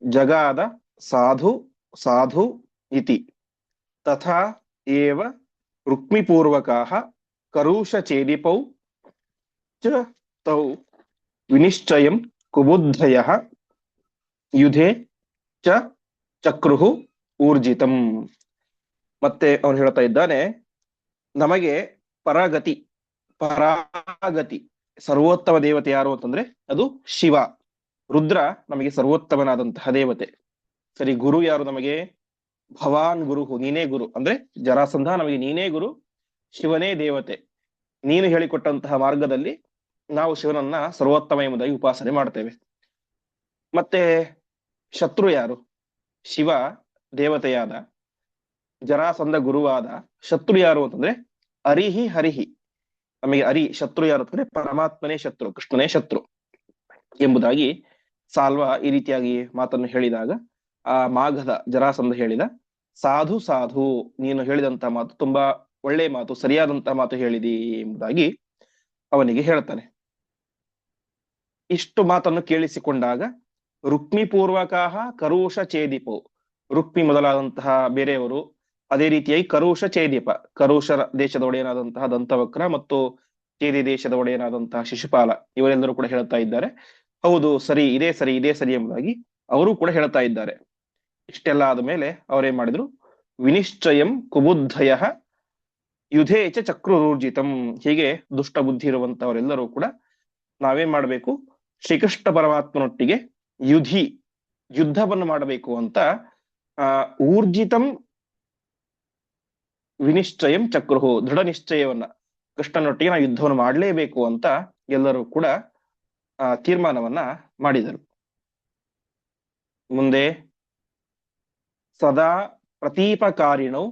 ಜಗಾದ ಸಾಧು ಸಾಧು ಇತಿ ತಥಾ ಏವ ರುಕ್ಮಿಪೂರ್ವಕಾಃ ಕರುಷಚೇದಿಪೌ ಚ ತೌ ವಿನಿಶ್ಚಯಂ ಕುಬುದ್ಧಯಃ ಯುಧೆ ಚ ಚಕ್ರುಃ ಊರ್ಜಿತಂ. ಮತ್ತೆ ಅವನು ಹೇಳ್ತಾ ಇದ್ದಾನೆ, ನಮಗೆ ಪರಾಗತಿ, ಪರಾಗತಿ ಸರ್ವೋತ್ತಮ ದೇವತೆ ಯಾರು ಅಂತಂದ್ರೆ ಅದು ಶಿವ. ರುದ್ರ ನಮಗೆ ಸರ್ವೋತ್ತಮನಾದಂತಹ ದೇವತೆ. ಸರಿ, ಗುರು ಯಾರು ನಮಗೆ? ಭವಾನ್ ಗುರುಹು, ನೀನೇ ಗುರು. ಅಂದ್ರೆ ಜರಾಸಂಧ ನಮಗೆ ನೀನೇ ಗುರು, ಶಿವನೇ ದೇವತೆ. ನೀನು ಹೇಳಿಕೊಟ್ಟಂತಹ ಮಾರ್ಗದಲ್ಲಿ ನಾವು ಶಿವನನ್ನ ಸರ್ವೋತ್ತಮ ಎಂಬುದಾಗಿ ಉಪಾಸನೆ ಮಾಡ್ತೇವೆ. ಮತ್ತೆ ಶತ್ರು ಯಾರು? ಶಿವ ದೇವತೆಯಾದ, ಜರಾಸಂಧ ಗುರುವಾದ. ಶತ್ರು ಯಾರು ಅಂತಂದ್ರೆ ಹರಿಹಿ ಹರಿಹಿ. ನಮಗೆ ಶತ್ರು ಯಾರು ಅಂತಂದ್ರೆ ಪರಮಾತ್ಮನೇ ಶತ್ರು, ಕೃಷ್ಣನೇ ಶತ್ರು ಎಂಬುದಾಗಿ ಸಾಲ್ವ ಈ ರೀತಿಯಾಗಿ ಮಾತನ್ನು ಹೇಳಿದಾಗ ಆ ಮಾಘದ ಜರಾಸಂಧ ಹೇಳಿದ, ಸಾಧು ಸಾಧು, ನೀನು ಹೇಳಿದಂತ ಮಾತು ತುಂಬಾ ಒಳ್ಳೆ ಮಾತು, ಸರಿಯಾದಂತಹ ಮಾತು ಹೇಳಿದಿ ಎಂಬುದಾಗಿ ಅವನಿಗೆ ಹೇಳ್ತಾನೆ. ಇಷ್ಟು ಮಾತನ್ನು ಕೇಳಿಸಿಕೊಂಡಾಗ ರುಕ್ಮಿ ಪೂರ್ವಕಾಹ ಕರುಷ ಛೇದಿಪು, ರುಕ್ಮಿ ಮೊದಲಾದಂತಹ ಬೇರೆಯವರು, ಅದೇ ರೀತಿಯಾಗಿ ಕರುಷ ಛೇದಿಪ, ಕರುಷ ದೇಶದ ಒಡೆಯನಾದಂತಹ ದಂತವಕ್ರ ಮತ್ತು ಚೇದಿ ದೇಶದ ಒಡೆಯನಾದಂತಹ ಶಿಶುಪಾಲ, ಇವರೆಲ್ಲರೂ ಕೂಡ ಹೇಳ್ತಾ ಇದ್ದಾರೆ, ಹೌದು ಸರಿ, ಇದೇ ಸರಿ, ಇದೇ ಸರಿ ಎಂಬುದಾಗಿ ಅವರು ಕೂಡ ಹೇಳ್ತಾ ಇದ್ದಾರೆ. ಇಷ್ಟೆಲ್ಲ ಆದ ಮೇಲೆ ಅವರೇನ್ ಮಾಡಿದ್ರು, ವಿನಿಶ್ಚಯಂ ಕುಬುದ್ಧಯ ಯುಧೇ ಚ ಚಕ್ರುರೂರ್ಜಿತಂ. ಹೀಗೆ ದುಷ್ಟ ಬುದ್ಧಿ ಇರುವಂತವರೆಲ್ಲರೂ ಕೂಡ ನಾವೇನ್ ಮಾಡಬೇಕು, ಶ್ರೀಕೃಷ್ಣ ಪರಮಾತ್ಮನೊಟ್ಟಿಗೆ ಯುದ್ಧವನ್ನು ಮಾಡಬೇಕು ಅಂತ ಊರ್ಜಿತಂ ವಿನಿಶ್ಚಯಂ ಚಕ್ರುಹು, ದೃಢ ನಿಶ್ಚಯವನ್ನ, ಕೃಷ್ಣನೊಟ್ಟಿಗೆ ನಾವು ಯುದ್ಧವನ್ನು ಮಾಡಲೇಬೇಕು ಅಂತ ಎಲ್ಲರೂ ಕೂಡ ತೀರ್ಮಾನವನ್ನ ಮಾಡಿದರು. ಮುಂದೆ ಸದಾ ಪ್ರತೀಪಕಾರಿಣೌ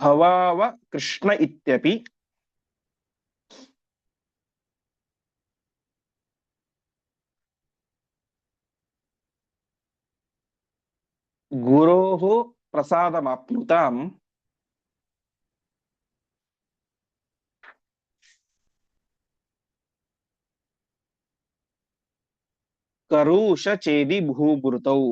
ಭವಾವ ಕೃಷ್ಣ ಇತ್ಯಪಿ ಗುರೋಃ ಪ್ರಸಾದಮಾಪ್ನುತಾಂ ಕರುಷ ಚೇದಿ ಭೂಭೃತೌ.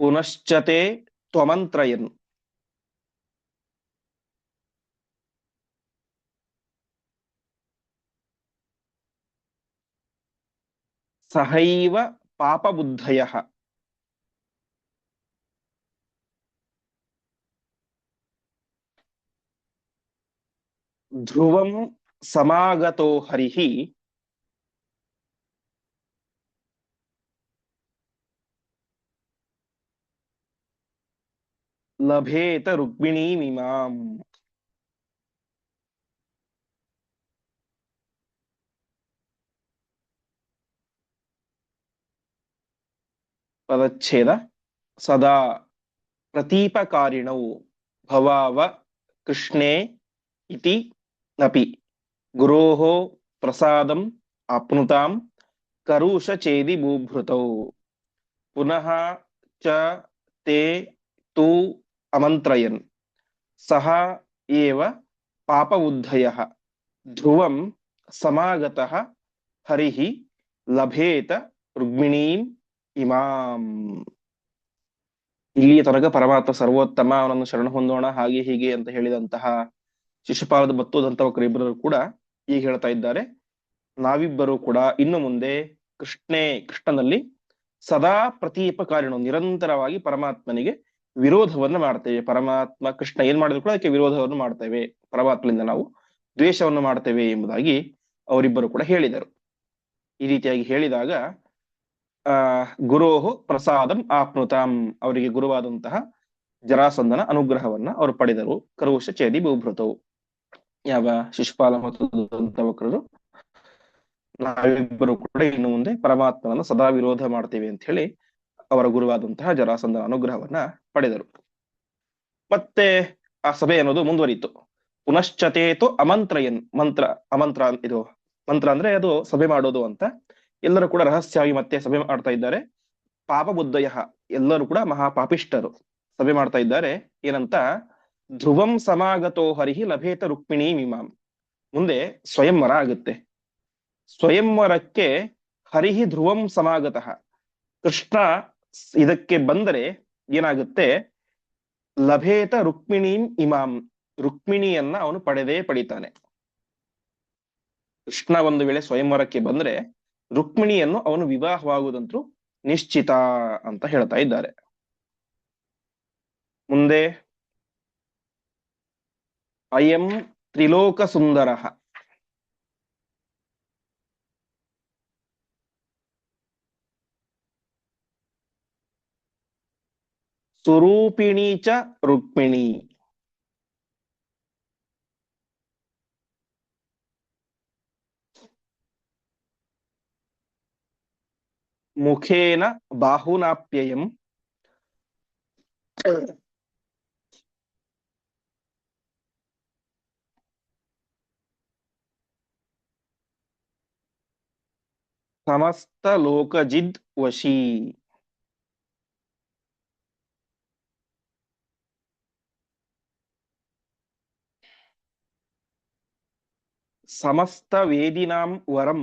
ಪುನಶ್ಚತೆ ತ್ವಮಂತ್ರಯನ್. ಸಹೈವ ಪಾಪಬುದ್ಧಯಃ. ಧ್ರುವಂ ಸಮಾಗತೋ ಹರಿಃ. ಲಭೇತ ರುಕ್ಮಿಣೀಮಿಮಾಂ. ಪದಚ್ಛೇದ. ಸದಾ ಪ್ರತೀಪಕಾರಿಣೌ ಭವಾವ ಕೃಷ್ಣೇ ಇತಿ ನಪಿ ಗುರೋಃ ಪ್ರಸಾದಂ ಆಪ್ನುತಾಂ ಕರುಷ ಚೇದಿ ಬೂಭೃತೌ. ಪುನಃ ಚ ತೇ ತು ಅಮಂತ್ರಯನ್ ಸಹ ಏವ ಪಾಪಬುದ್ಧಯಃ ಧ್ರುವಂ ಸಮಾಗತಃ ಹರಿಃ ಲಭೇತ ರುಕ್ಮಿಣೀಂ ಇಮಾಂ. ಇಲ್ಲಿಯ ತನಕ ಪರಮಾತ್ಮ ಸರ್ವೋತ್ತಮ, ಅವನನ್ನು ಶರಣ ಹೊಂದೋಣ ಹಾಗೆ ಹೀಗೆ ಅಂತ ಹೇಳಿದಂತಹ ಶಿಶುಪಾಲದ ಮತ್ತು ದಂತವಕ್ರ ಇಬ್ಬರು ಕೂಡ ಈಗ ಹೇಳ್ತಾ ಇದ್ದಾರೆ, ನಾವಿಬ್ಬರು ಕೂಡ ಇನ್ನು ಮುಂದೆ ಕೃಷ್ಣನಲ್ಲಿ ಸದಾ ಪ್ರತೀಪಕಾರಿಣು, ನಿರಂತರವಾಗಿ ಪರಮಾತ್ಮನಿಗೆ ವಿರೋಧವನ್ನು ಮಾಡ್ತೇವೆ. ಪರಮಾತ್ಮ ಕೃಷ್ಣ ಏನ್ ಮಾಡಿದ್ರು ಕೂಡ ಅದಕ್ಕೆ ವಿರೋಧವನ್ನು ಮಾಡ್ತೇವೆ, ಪರಮಾತ್ಮನಿಂದ ನಾವು ದ್ವೇಷವನ್ನು ಮಾಡ್ತೇವೆ ಎಂಬುದಾಗಿ ಅವರಿಬ್ಬರು ಕೂಡ ಹೇಳಿದರು. ಈ ರೀತಿಯಾಗಿ ಹೇಳಿದಾಗ ಗುರೋಹು ಪ್ರಸಾದಂ ಆಪ್ನುತಾಂ, ಅವರಿಗೆ ಗುರುವಾದಂತಹ ಜರಾಸಂಧನ ಅನುಗ್ರಹವನ್ನ ಅವರು ಪಡೆದರು. ಕರುಷ ಚೇದಿ ಬೂಭೃತವು, ಯಾವ ಶಿಶುಪಾಲ ಮತ್ತು ದಂತವಕ್ರರು ನಾವಿಬ್ಬರು ಕೂಡ ಇನ್ನು ಮುಂದೆ ಪರಮಾತ್ಮನನ್ನು ಸದಾ ವಿರೋಧ ಮಾಡ್ತೇವೆ ಅಂತ ಹೇಳಿ ಅವರ ಗುರುವಾದಂತಹ ಜರಾಸಂಧನ ಅನುಗ್ರಹವನ್ನ ಪಡೆದರು. ಮತ್ತೆ ಆ ಸಭೆ ಅನ್ನೋದು ಮುಂದುವರಿಯಿತು. ಪುನಶ್ಚತೇತು ಅಮಂತ್ರಯನ್. ಅಮಂತ್ರ ಇದು ಮಂತ್ರ ಅಂದ್ರೆ ಅದು ಸಭೆ ಮಾಡೋದು ಅಂತ. ಎಲ್ಲರೂ ಕೂಡ ರಹಸ್ಯವಾಗಿ ಮತ್ತೆ ಸಭೆ ಮಾಡ್ತಾ ಇದ್ದಾರೆ. ಪಾಪಬುದ್ಧಯ, ಎಲ್ಲರೂ ಕೂಡ ಮಹಾಪಾಪಿಷ್ಟರು ಸಭೆ ಮಾಡ್ತಾ ಇದ್ದಾರೆ. ಏನಂತ, ಧ್ರುವಂ ಸಮಾಗತೋ ಹರಿಹಿ ಲಭೇತ ರುಕ್ಮಿಣೀ ಮಿಮಾಂ. ಮುಂದೆ ಸ್ವಯಂವರ ಆಗುತ್ತೆ. ಸ್ವಯಂವರಕ್ಕೆ ಹರಿಹಿ ಧ್ರುವಂ ಸಮಾಗತಃ, ಕೃಷ್ಣ ಇದಕ್ಕೆ ಬಂದರೆ ಏನಾಗುತ್ತೆ, ಲಭೇತ ರುಕ್ಮಿಣೀಂ ಇಮಾಂ, ರುಕ್ಮಿಣಿಯನ್ನ ಅವನು ಪಡೆದೇ ಪಡಿತಾನೆ. ಕೃಷ್ಣ ಒಂದು ವೇಳೆ ಸ್ವಯಂವರಕ್ಕೆ ಬಂದ್ರೆ ರುಕ್ಮಿಣಿಯನ್ನು ಅವನು ವಿವಾಹವಾಗುವುದಂತೂ ನಿಶ್ಚಿತ ಅಂತ ಹೇಳ್ತಾ ಇದ್ದಾರೆ. ಮುಂದೆ ಅಯಂ ತ್ರಿಲೋಕ ಸುಂದರ ಸುರೂಪಿಣಿ ಚ ರುಕ್ಮಿಣಿ. ಮುಖೇನ ಬಾಹುನಾಪ್ಯಯಂ ಸಮಸ್ತ ಲೋಕಜಿದ್ ವಶೀ. ಸಮಸ್ತ ವೇದಿನಾಂ ವರಂ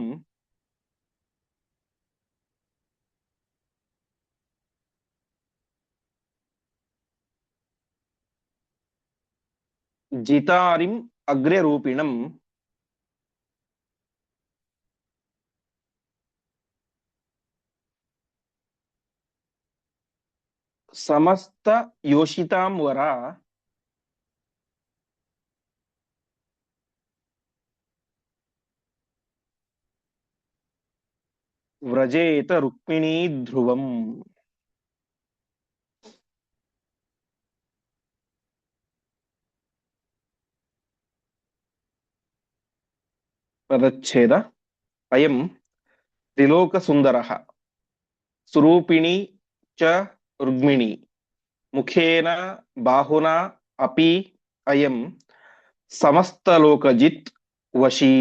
ಜಿತಾರಿಂ ಅಗ್ರೆ ರೂಪಿಣಂ ಸಮಸ್ತ ಯೋಷಿತಾಂ ವರ ವ್ರಜೇತ ರುಕ್ಮಿಣೀ ಧ್ರುವಂ. ಪದಚ್ಛೇದ. ಅಯಂ ತ್ರಿಲೋಕ ಸುಂದರ ಸುರೂಪಿಣಿ ಚ ರುಕ್ಮಿಣಿ ಮುಖೇನ ಬಾಹುನಾ ಅಪಿ ಅಯಂ ಸಮಸ್ತ ಲೋಕಜಿತ್ ವಶೀ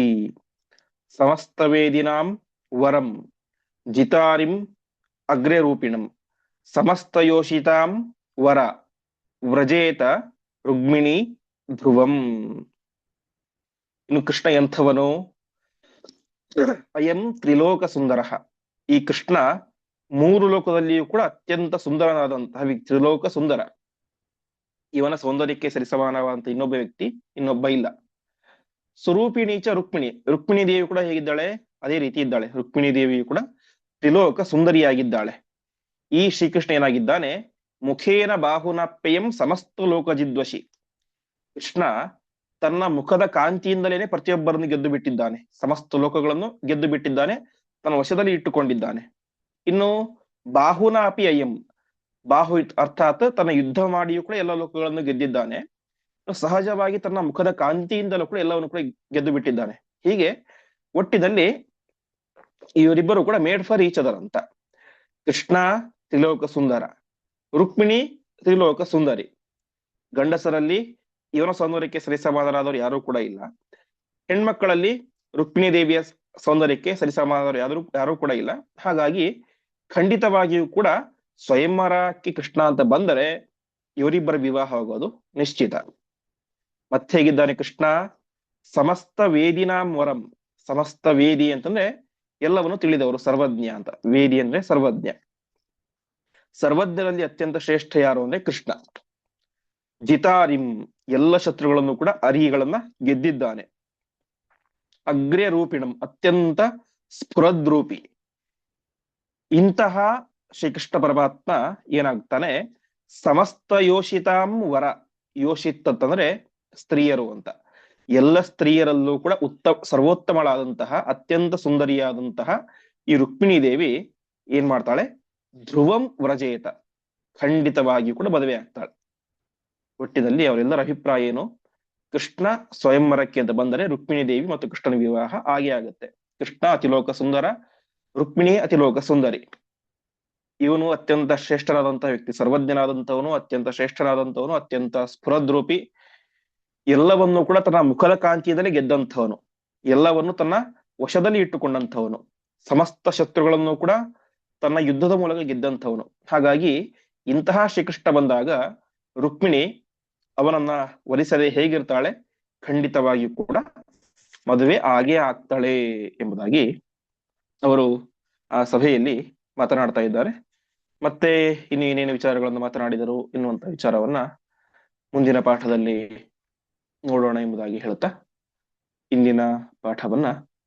ಸಮಸ್ತ ವೇದಿನಾಂ ವರಂ ಜಿತಾರಿಂ ಅಗ್ರೆ ರೂಪಿಣಂ ಸಮಸ್ತಯೋಷಿತಾಂ ವರ ವ್ರಜೇತ ರುಕ್ಮಿಣಿ ಧ್ರುವಂ. ಇನ್ನು ಕೃಷ್ಣ ಎಂಥವನು? ಅಯಂ ತ್ರಿಲೋಕ ಸುಂದರ, ಈ ಕೃಷ್ಣ ಮೂರು ಲೋಕದಲ್ಲಿಯೂ ಕೂಡ ಅತ್ಯಂತ ಸುಂದರನಾದಂತಹ ವ್ಯಕ್ತಿ, ತ್ರಿಲೋಕ ಸುಂದರ. ಇವನ ಸೌಂದರ್ಯಕ್ಕೆ ಸರಿಸಮಾನವಾದಂತ ಇನ್ನೊಬ್ಬ ವ್ಯಕ್ತಿ ಇನ್ನೊಬ್ಬ ಇಲ್ಲ. ಸ್ವರೂಪಿಣೀಚ ರುಕ್ಮಿಣಿ, ರುಕ್ಮಿಣಿ ದೇವಿ ಕೂಡ ಹೇಗಿದ್ದಾಳೆ? ಅದೇ ರೀತಿ ಇದ್ದಾಳೆ. ರುಕ್ಮಿಣಿ ದೇವಿಯು ಕೂಡ ತ್ರಿಲೋಕ ಸುಂದರಿಯಾಗಿದ್ದಾಳೆ. ಈ ಶ್ರೀಕೃಷ್ಣ ಏನಾಗಿದ್ದಾನೆ? ಮುಖೇನ ಬಾಹುನಪ್ಯಯಂ ಸಮಸ್ತ ಲೋಕಜಿದ್ವಶಿ. ಕೃಷ್ಣ ತನ್ನ ಮುಖದ ಕಾಂತಿಯಿಂದಲೇನೆ ಪ್ರತಿಯೊಬ್ಬರನ್ನು ಗೆದ್ದು ಬಿಟ್ಟಿದ್ದಾನೆ, ಸಮಸ್ತ ಲೋಕಗಳನ್ನು ಗೆದ್ದು ಬಿಟ್ಟಿದ್ದಾನೆ, ತನ್ನ ವಶದಲ್ಲಿ ಇಟ್ಟುಕೊಂಡಿದ್ದಾನೆ. ಇನ್ನು ಬಾಹುನ ಅಪಿ ಅಯಂ, ಬಾಹು ಅರ್ಥಾತ್ ತನ್ನ ಯುದ್ಧ ಮಾಡಿಯೂ ಕೂಡ ಎಲ್ಲ ಲೋಕಗಳನ್ನು ಗೆದ್ದಿದ್ದಾನೆ. ಸಹಜವಾಗಿ ತನ್ನ ಮುಖದ ಕಾಂತಿಯಿಂದಲೂ ಕೂಡ ಎಲ್ಲವನ್ನು ಕೂಡ ಗೆದ್ದು ಬಿಟ್ಟಿದ್ದಾನೆ. ಹೀಗೆ ಒಟ್ಟಿನಲ್ಲಿ ಇವರಿಬ್ಬರು ಕೂಡ ಮೇಡ್ ಫಾರ್ ಈಚ್ ಅದರ್ ಅಂತ. ಕೃಷ್ಣ ತ್ರಿಲೋಕ ಸುಂದರ, ರುಕ್ಮಿಣಿ ತ್ರಿಲೋಕ ಸುಂದರಿ. ಗಂಡಸರಲ್ಲಿ ಇವನ ಸೌಂದರ್ಯಕ್ಕೆ ಸರಿಸಮಾನರಾದವರು ಯಾರೂ ಕೂಡ ಇಲ್ಲ. ಹೆಣ್ಮಕ್ಕಳಲ್ಲಿ ರುಕ್ಮಿಣಿ ದೇವಿಯ ಸೌಂದರ್ಯಕ್ಕೆ ಸರಿಸಮಾನರಾದವರು ಯಾರೂ ಕೂಡ ಇಲ್ಲ. ಹಾಗಾಗಿ ಖಂಡಿತವಾಗಿಯೂ ಕೂಡ ಸ್ವಯಂವರಕ್ಕೆ ಕೃಷ್ಣ ಅಂತ ಬಂದರೆ ಇವರಿಬ್ಬರ ವಿವಾಹ ಆಗೋದು ನಿಶ್ಚಿತ. ಮತ್ತೆ ಹೇಗಿದ್ದಾನೆ ಕೃಷ್ಣ? ಸಮಸ್ತ ವೇದಿನಾಂ ವರಂ. ಸಮಸ್ತ ವೇದಿ ಅಂತಂದ್ರೆ ಎಲ್ಲವನ್ನು ತಿಳಿದವರು, ಸರ್ವಜ್ಞ ಅಂತ. ವೇದಿ ಅಂದ್ರೆ ಸರ್ವಜ್ಞ. ಸರ್ವಜ್ಞರಲ್ಲಿ ಅತ್ಯಂತ ಶ್ರೇಷ್ಠ ಯಾರು ಅಂದ್ರೆ ಕೃಷ್ಣ. ಜಿತಾರಿಂ, ಎಲ್ಲ ಶತ್ರುಗಳನ್ನು ಕೂಡ ಅರಿಗಳನ್ನ ಗೆದ್ದಿದ್ದಾನೆ. ಅಗ್ರ್ಯ ರೂಪಿಣಂ, ಅತ್ಯಂತ ಸ್ಫುರದ್ರೂಪಿ. ಇಂತಹ ಶ್ರೀಕೃಷ್ಣ ಪರಮಾತ್ಮ ಏನಾಗ್ತಾನೆ? ಸಮಸ್ತ ಯೋಷಿತಾಂ ವರ. ಯೋಷಿತ್ ಅಂತಂದ್ರೆ ಸ್ತ್ರೀಯರು ಅಂತ. ಎಲ್ಲ ಸ್ತ್ರೀಯರಲ್ಲೂ ಕೂಡ ಸರ್ವೋತ್ತಮಳಾದಂತಹ ಅತ್ಯಂತ ಸುಂದರಿಯಾದಂತಹ ಈ ರುಕ್ಮಿಣಿ ದೇವಿ ಏನ್ ಮಾಡ್ತಾಳೆ? ಧ್ರುವಂ ವ್ರಜೇತ, ಖಂಡಿತವಾಗಿಯೂ ಕೂಡ ಮದುವೆ ಆಗ್ತಾಳೆ. ಒಟ್ಟಿನಲ್ಲಿ ಅವರೆಲ್ಲರ ಅಭಿಪ್ರಾಯ ಏನು? ಕೃಷ್ಣ ಸ್ವಯಂವರಕ್ಕೆ ಅಂತ ಬಂದರೆ ರುಕ್ಮಿಣಿ ದೇವಿ ಮತ್ತು ಕೃಷ್ಣನ ವಿವಾಹ ಆಗೇ ಆಗುತ್ತೆ. ಕೃಷ್ಣ ಅತಿಲೋಕ ಸುಂದರ, ರುಕ್ಮಿಣಿ ಅತಿಲೋಕ ಸುಂದರಿ. ಇವನು ಅತ್ಯಂತ ಶ್ರೇಷ್ಠನಾದಂತಹ ವ್ಯಕ್ತಿ, ಸರ್ವಜ್ಞನಾದಂಥವನು, ಅತ್ಯಂತ ಶ್ರೇಷ್ಠನಾದಂಥವನು, ಅತ್ಯಂತ ಸ್ಫುರದ್ರೂಪಿ. ಎಲ್ಲವನ್ನು ಕೂಡ ತನ್ನ ಮುಖದ ಕಾಂತಿಯಿಂದಲೇ ಗೆದ್ದಂಥವನು, ಎಲ್ಲವನ್ನು ತನ್ನ ವಶದಲ್ಲಿ ಇಟ್ಟುಕೊಂಡಂಥವನು, ಸಮಸ್ತ ಶತ್ರುಗಳನ್ನು ಕೂಡ ತನ್ನ ಯುದ್ಧದ ಮೂಲಕ ಗೆದ್ದಂಥವನು. ಹಾಗಾಗಿ ಇಂತಹ ಶ್ರೀಕೃಷ್ಣ ಬಂದಾಗ ರುಕ್ಮಿಣಿ ಅವನನ್ನ ವರಿಸದೆ ಹೇಗಿರ್ತಾಳೆ? ಖಂಡಿತವಾಗಿಯೂ ಕೂಡ ಮದುವೆ ಆಗೇ ಆಗ್ತಾಳೆ ಎಂಬುದಾಗಿ ಅವರು ಆ ಸಭೆಯಲ್ಲಿ ಮಾತನಾಡ್ತಾ ಇದ್ದಾರೆ. ಮತ್ತೆ ಇನ್ನು ಏನೇನು ವಿಚಾರಗಳನ್ನು ಮಾತನಾಡಿದರು ಎನ್ನುವಂತ ವಿಚಾರವನ್ನ ಮುಂದಿನ ಪಾಠದಲ್ಲಿ ನೋಡೋಣ ಎಂಬುದಾಗಿ ಹೇಳುತ್ತಾ ಇಂದಿನ ಪಾಠವನ್ನ